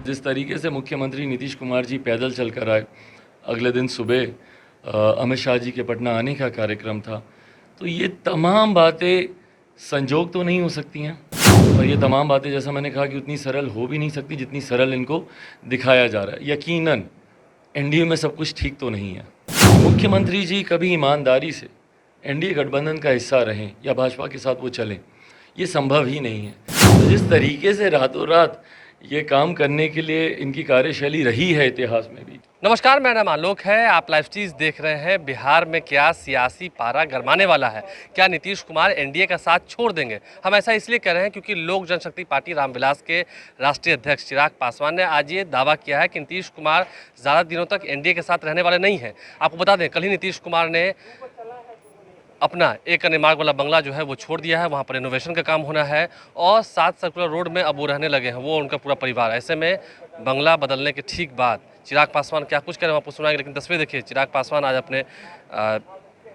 जिस तरीके से मुख्यमंत्री नीतीश कुमार जी पैदल चलकर आए, अगले दिन सुबह अमित शाह जी के पटना आने का कार्यक्रम था, तो ये तमाम बातें संजोग तो नहीं हो सकती हैं। और ये तमाम बातें, जैसा मैंने कहा, कि उतनी सरल हो भी नहीं सकती जितनी सरल इनको दिखाया जा रहा है। यकीनन एनडीए में सब कुछ ठीक तो नहीं है। मुख्यमंत्री जी कभी ईमानदारी से एनडीए गठबंधन का हिस्सा रहें या भाजपा के साथ वो चलें, ये संभव ही नहीं है। तो जिस तरीके से रातों रात ये काम करने के लिए इनकी कार्यशैली रही है इतिहास में भी। नमस्कार, मेरा नाम आलोक है। आप लाइव चीज़ देख रहे हैं। बिहार में क्या सियासी पारा गरमाने वाला है? क्या नीतीश कुमार एनडीए का साथ छोड़ देंगे? हम ऐसा इसलिए कह रहे हैं क्योंकि लोक जनशक्ति पार्टी रामविलास के राष्ट्रीय अध्यक्ष चिराग पासवान ने आज ये दावा किया है कि नीतीश कुमार ज़्यादा दिनों तक एनडीए के साथ रहने वाले नहीं हैं। आपको बता दें, कल ही नीतीश कुमार ने अपना एक निर्माण वाला बंगला जो है वो छोड़ दिया है। वहाँ पर रिनोवेशन का काम होना है और 7 सर्कुलर रोड में अब वो रहने लगे हैं, वो उनका पूरा परिवार। ऐसे में बंगला बदलने के ठीक बाद चिराग पासवान क्या कुछ करें आपको सुनाएंगे, लेकिन तस्वीर देखिए। चिराग पासवान आज अपने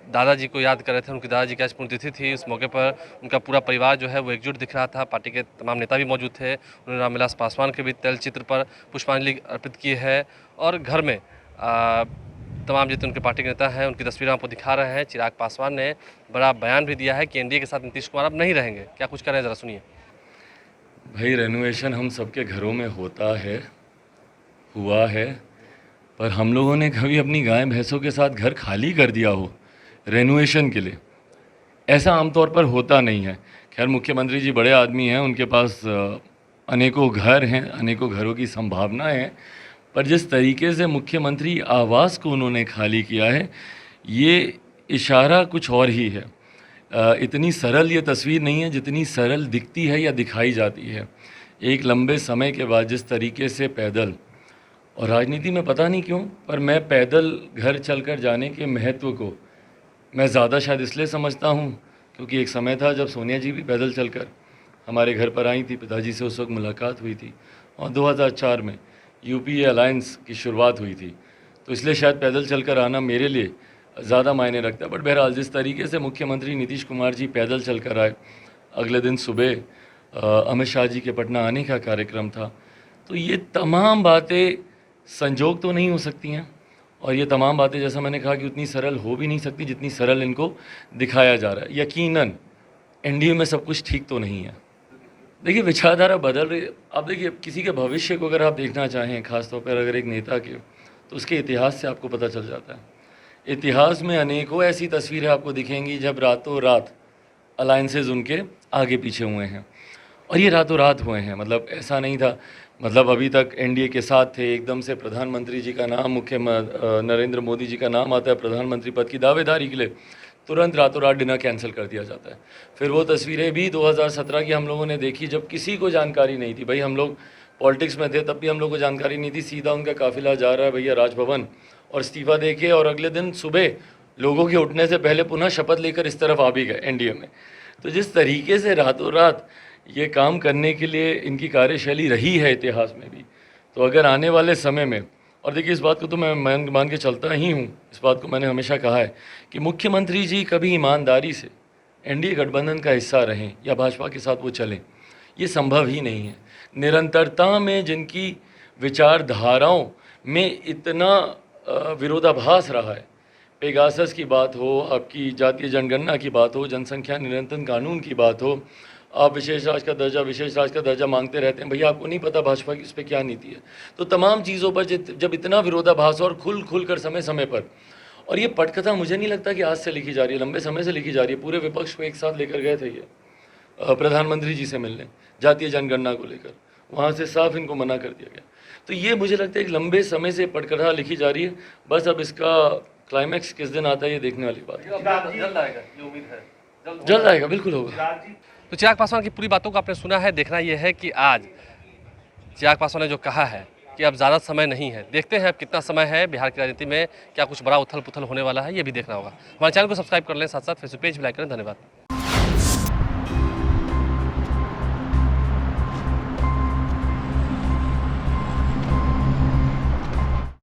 दादाजी को याद कर रहे थे। उनकी दादाजी की आज पुण्यतिथि थी। उस मौके पर उनका पूरा परिवार जो है वो एकजुट दिख रहा था। पार्टी के तमाम नेता भी मौजूद थे। उन्होंने रामविलास पासवान के भी तैल चित्र पर पुष्पांजलि अर्पित की है और घर में तमाम जितने उनके पार्टी के नेता हैं उनकी तस्वीरें आपको दिखा रहे हैं। चिराग पासवान ने बड़ा बयान भी दिया है कि एनडीए के साथ नीतीश कुमार अब नहीं रहेंगे। क्या कुछ करें, ज़रा सुनिए। भाई, रेनोवेशन हम सबके घरों में होता है, हुआ है, पर हम लोगों ने कभी अपनी गाय भैंसों के साथ घर खाली कर दिया हो रेनोवेशन के लिए? ऐसा आमतौर पर होता नहीं है। खैर, मुख्यमंत्री जी बड़े आदमी हैं, उनके पास अनेकों घर हैं, अनेकों घरों की संभावना है, पर जिस तरीके से मुख्यमंत्री आवास को उन्होंने खाली किया है, ये इशारा कुछ और ही है। इतनी सरल ये तस्वीर नहीं है जितनी सरल दिखती है या दिखाई जाती है। एक लंबे समय के बाद जिस तरीके से पैदल, और राजनीति में पता नहीं क्यों, पर मैं पैदल घर चलकर जाने के महत्व को मैं ज़्यादा शायद इसलिए समझता हूँ क्योंकि एक समय था जब सोनिया जी भी पैदल चलकर हमारे घर पर आई थी। पिताजी से उस वक्त मुलाकात हुई थी और 2004 में यूपीए अलायंस की शुरुआत हुई थी, तो इसलिए शायद पैदल चलकर आना मेरे लिए ज़्यादा मायने रखता है। बट बहरहाल, जिस तरीके से मुख्यमंत्री नीतीश कुमार जी पैदल चलकर आए, अगले दिन सुबह अमित शाह जी के पटना आने का कार्यक्रम था, तो ये तमाम बातें संजोग तो नहीं हो सकती हैं। और ये तमाम बातें, जैसा मैंने कहा, कि उतनी सरल हो भी नहीं सकती जितनी सरल इनको दिखाया जा रहा है। यकीनन एनडीए में सब कुछ ठीक तो नहीं है। देखिए, विचारधारा बदल रही है। आप देखिए, किसी के भविष्य को अगर आप देखना चाहें, ख़ासतौर पर अगर एक नेता के, तो उसके इतिहास से आपको पता चल जाता है। इतिहास में अनेकों ऐसी तस्वीरें आपको दिखेंगी जब रातों रात अलायंसेज उनके आगे पीछे हुए हैं, और ये रातों रात हुए हैं। मतलब ऐसा नहीं था, मतलब अभी तक एनडीए के साथ थे, एकदम से प्रधानमंत्री जी का नाम, नरेंद्र मोदी जी का नाम आता है प्रधानमंत्री पद की दावेदारी के लिए, तुरंत रातों रात डिनर कैंसिल कर दिया जाता है। फिर वो तस्वीरें भी 2017 की हम लोगों ने देखी जब किसी को जानकारी नहीं थी। भाई, हम लोग पॉलिटिक्स में थे तब भी हम लोग को जानकारी नहीं थी। सीधा उनका काफिला जा रहा है भैया राजभवन, और इस्तीफा देके, और अगले दिन सुबह लोगों के उठने से पहले पुनः शपथ लेकर इस तरफ आ भी गए एनडीए में। तो जिस तरीके से रातों रात ये काम करने के लिए इनकी कार्यशैली रही है इतिहास में भी, तो अगर आने वाले समय में, और देखिए, इस बात को तो मैं मान के चलता ही हूँ, इस बात को मैंने हमेशा कहा है कि मुख्यमंत्री जी कभी ईमानदारी से एनडीए गठबंधन का हिस्सा रहें या भाजपा के साथ वो चलें, ये संभव ही नहीं है। निरंतरता में जिनकी विचारधाराओं में इतना विरोधाभास रहा है, पेगासस की बात हो, आपकी जातीय जनगणना की बात हो, जनसंख्या नियंत्रण कानून की बात हो, आप विशेष राज का दर्जा मांगते रहते हैं। भैया, आपको नहीं पता भाजपा की उस पर क्या नीति है? तो तमाम चीज़ों पर जब इतना विरोधाभास और खुल कर समय समय पर, और ये पटकथा मुझे नहीं लगता कि आज से लिखी जा रही है, लंबे समय से लिखी जा रही है। पूरे विपक्ष को एक साथ लेकर गए थे ये प्रधानमंत्री जी से मिलने, जातीय जनगणना को लेकर, वहाँ से साफ इनको मना कर दिया गया। तो ये मुझे लगता है एक लंबे समय से पटकथा लिखी जा रही है। बस अब इसका क्लाइमैक्स किस दिन आता है, ये देखने वाली बात है। जल्द आएगा, ये उम्मीद है जल्द आएगा, बिल्कुल होगा। तो चिराग पासवान की पूरी बातों को आपने सुना है। देखना यह है कि आज चिराग पासवान ने जो कहा है कि अब ज़्यादा समय नहीं है, देखते हैं अब कितना समय है। बिहार की राजनीति में क्या कुछ बड़ा उथल पुथल होने वाला है, ये भी देखना होगा। हमारे चैनल को सब्सक्राइब कर लें, साथ साथ फेसबुक पेज भी लाइक करें। धन्यवाद।